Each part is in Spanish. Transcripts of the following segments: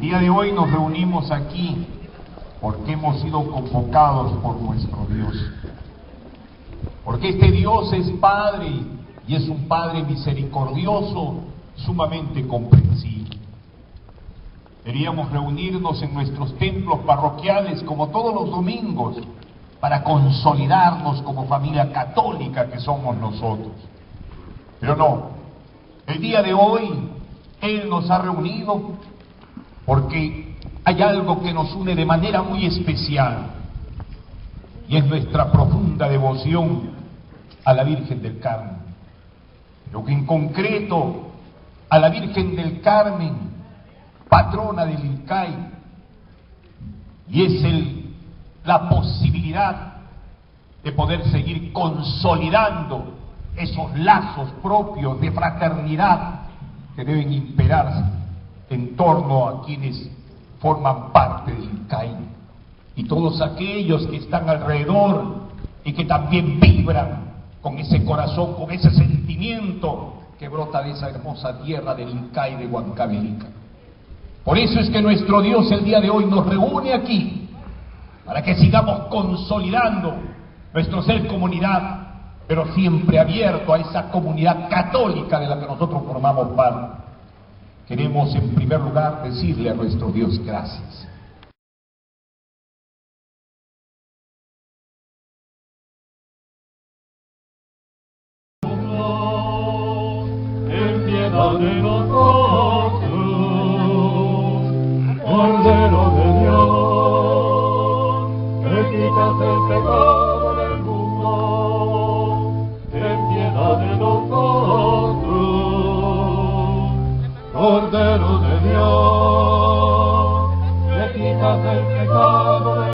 día de hoy nos reunimos aquí porque hemos sido convocados por nuestro Dios. Porque este Dios es Padre y es un Padre misericordioso, sumamente comprensivo. Deberíamos reunirnos en nuestros templos parroquiales como todos los domingos para consolidarnos como familia católica que somos nosotros. Pero no, el día de hoy Él nos ha reunido porque hay algo que nos une de manera muy especial y es nuestra profunda devoción a la Virgen del Carmen. Pero que en concreto a la Virgen del Carmen, patrona del INCAI, y es la posibilidad de poder seguir consolidando esos lazos propios de fraternidad que deben imperar en torno a quienes forman parte del INCAI y todos aquellos que están alrededor y que también vibran con ese corazón, con ese sentimiento que brota de esa hermosa tierra del INCAI de Huancavelica. Por eso es que nuestro Dios el día de hoy nos reúne aquí, para que sigamos consolidando nuestro ser comunidad, pero siempre abierto a esa comunidad católica de la que nosotros formamos parte. Queremos en primer lugar decirle a nuestro Dios gracias. En piedad de nosotros, Cordero de Dios, que quitas el pecado del mundo, ten piedad de nosotros, Cordero de Dios, que quitas el pecado del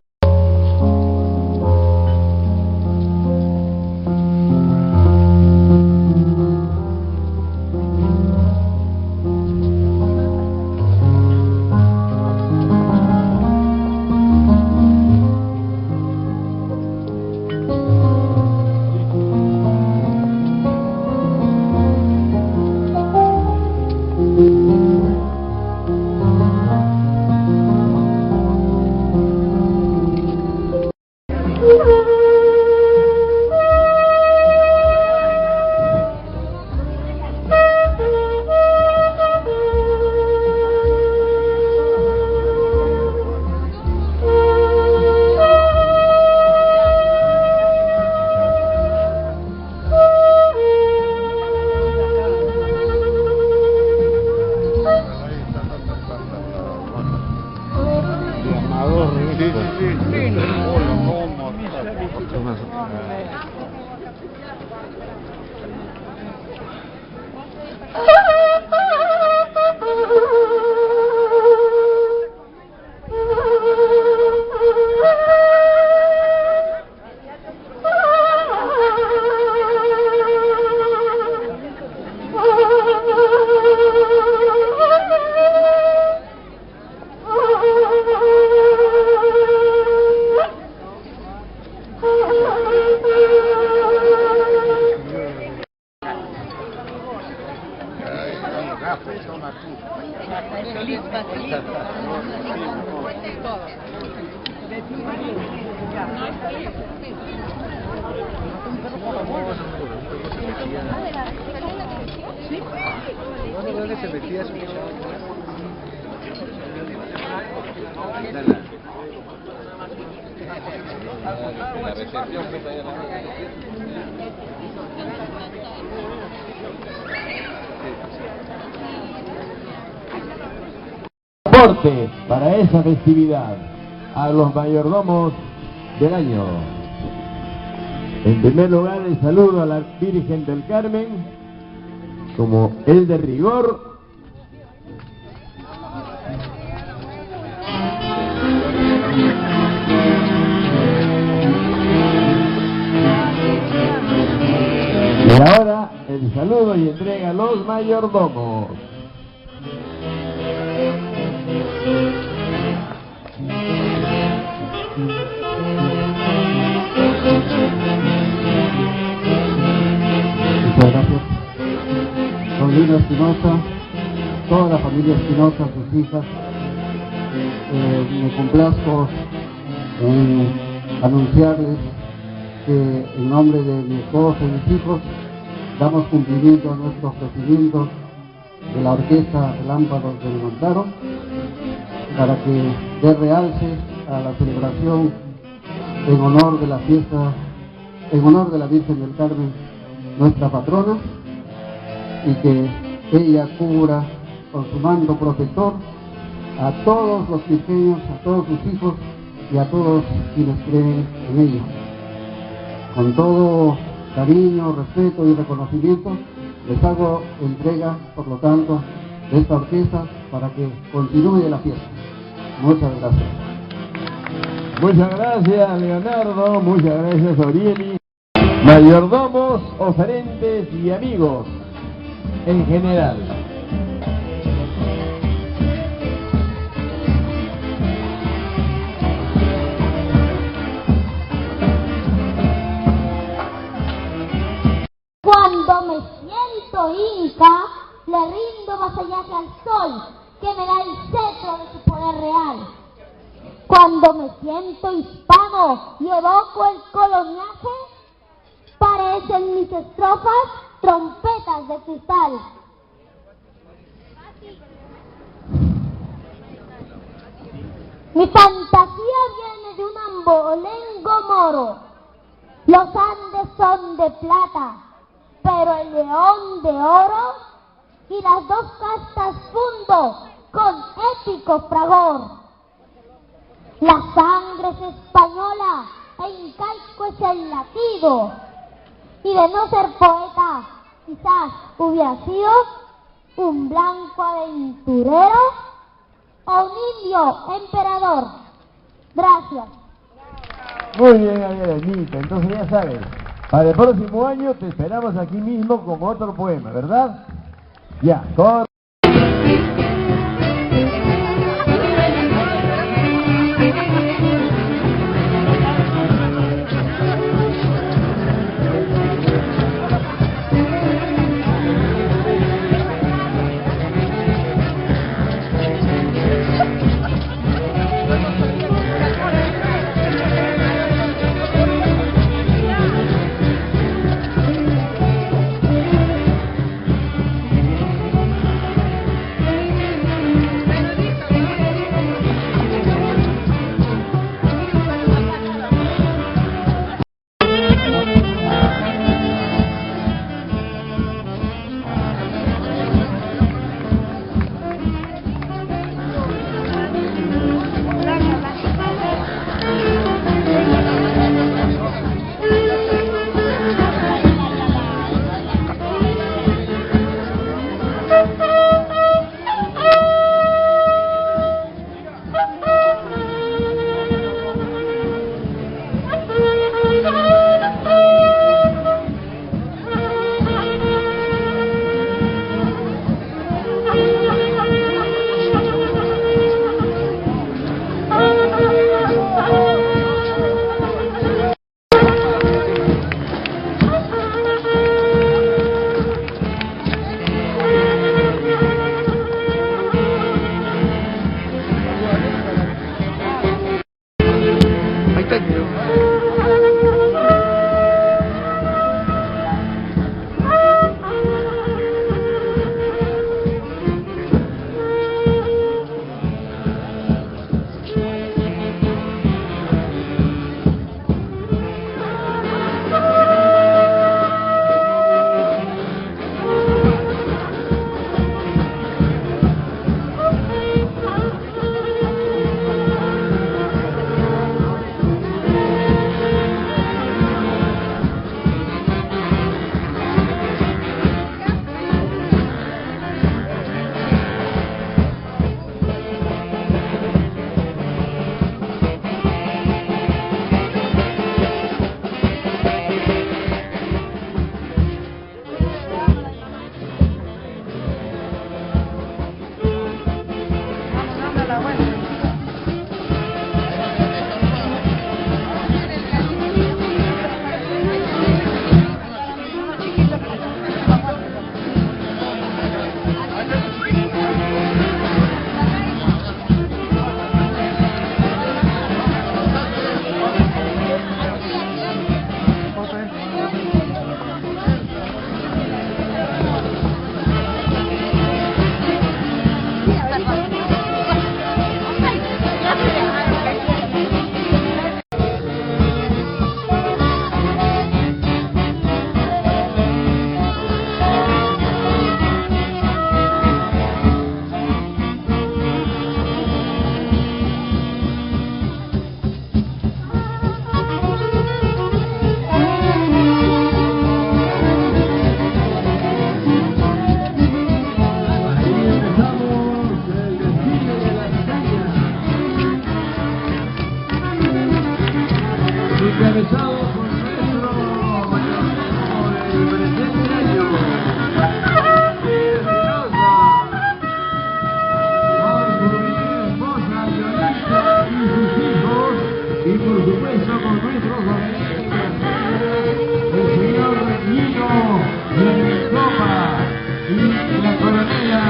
aporte para esa festividad a los mayordomos del año. En primer lugar, el saludo a la Virgen del Carmen, como el de rigor. Y ahora, el saludo y entrega a los mayordomos. Muchas gracias. Don Lino Espinosa, toda la familia Espinosa, sus hijas, me complazco en anunciarles que en nombre de mi esposa y mis hijos damos cumplimiento a nuestro ofrecimiento de la Orquesta Relámpagos del Montaro para que dé realce a la celebración en honor de la fiesta, en honor de la Virgen del Carmen, nuestra patrona, y que ella cubra con su manto protector a todos los virgeños, a todos sus hijos y a todos quienes creen en ella. Con todo cariño, respeto y reconocimiento, les hago entrega, por lo tanto, de esta orquesta para que continúe la fiesta. Muchas gracias. Muchas gracias, Leonardo. Muchas gracias, Orieli. Mayordomos, oferentes y amigos en general. Cuando me siento inca, le rindo vasallaje al sol, que me da el cetro de su poder real. Cuando me siento hispano y evoco el coloniaje, parecen mis estrofas trompetas de cristal. Mi fantasía viene de un ambolengo moro. Los Andes son de plata, pero el león de oro, y las dos castas fundo con épico fragor. La sangre es española e incaico es el latido, y de no ser poeta quizás hubiera sido un blanco aventurero o un indio emperador. Gracias. Muy bien, Adrianita. Entonces ya sabes, para el próximo año te esperamos aquí mismo con otro poema, ¿verdad? Ya, corre. encabezado por nuestro mayordomo del presente año, Espinosa, con su bella esposa Yolanda y sus hijos, y por supuesto con nuestros obedientes, el señor Nino Mendoza y la coronela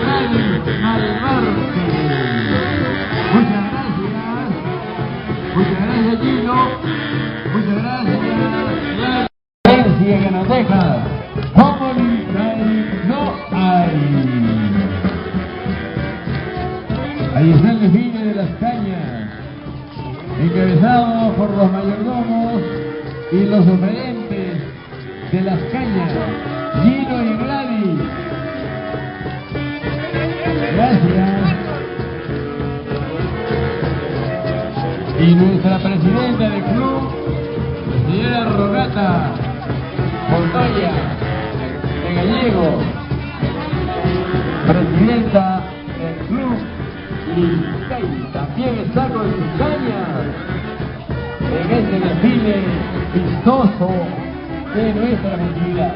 Gladys Malvarte. Muchas gracias. Muchas gracias, Gino. Muchas gracias. Herencia que nos deja. Comunidad no hay. Ahí está el desfile de las cañas, encabezado por los mayordomos y los oferentes de las cañas, Gino y Gladys. Gracias. Y nuestra presidenta del club, la señora Rogata Montoya de Gallego, presidenta del club, y también está con sus cañas en este desfile vistoso de nuestra festividad.